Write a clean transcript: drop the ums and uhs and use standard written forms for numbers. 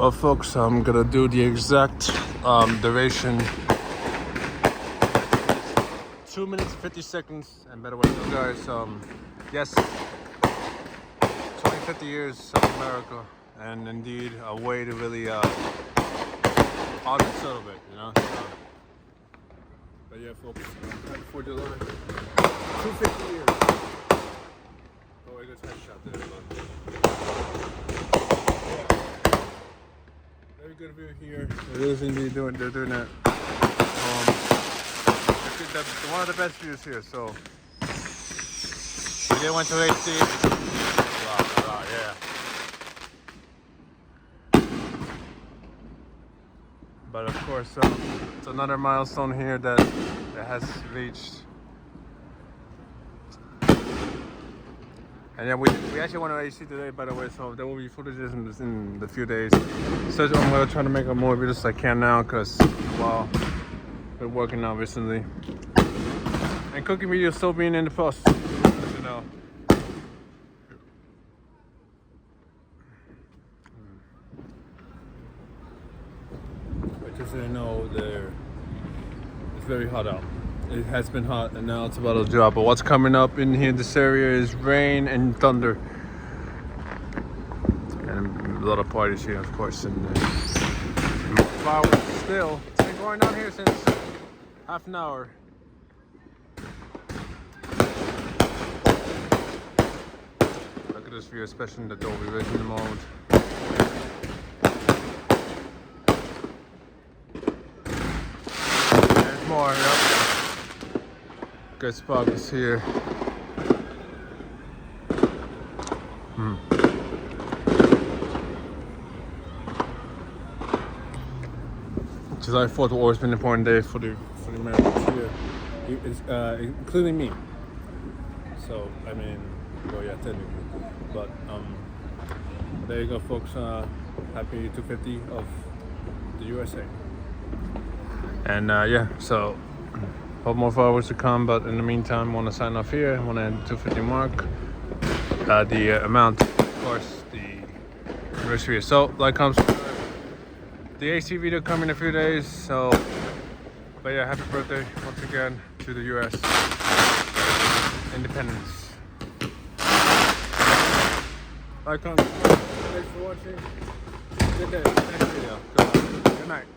Well, folks, I'm gonna do the exact duration. 2 minutes 50 seconds. And by the way, so guys, yes, 50 years of America, and indeed a way to really honor it a little bit, you know. But yeah, folks, happy 4th of July. 250 years. Oh, I got a headshot there, but yeah. Very good view here. It is indeed they're doing that. Actually, that's one of the best views here. So we did went to AC. Wow, yeah. But of course, it's another milestone here that has reached. And yeah, we actually went to AC today, by the way, so there will be footages in the few days. So I'm gonna try to make a more videos as I can now, cause wow, been working out recently. And cooking videos still being in the post, as you know. But just so you know, it's very hot out. It has been hot and now it's about to drop. But what's coming up in here, this area, is rain and thunder. And a lot of parties here, of course. And flowers still. It's been going on here since half an hour. Look at this view, especially in the Dolby Vision mode. There's more, yep. Good spot is here. July 4th will always be an important day for the Americans here, including me. So I mean, well, yeah, technically, but there you go, folks. Happy 250 of the USA. And yeah, so hope more followers to come. But in the meantime, I want to sign off here. I want to end the 250 mark. The amount, of course, the anniversary. So like comes the AC video coming in a few days. So, but yeah, happy birthday once again to the US. Independence. Like, thanks for watching. Good day. Next video. Good night.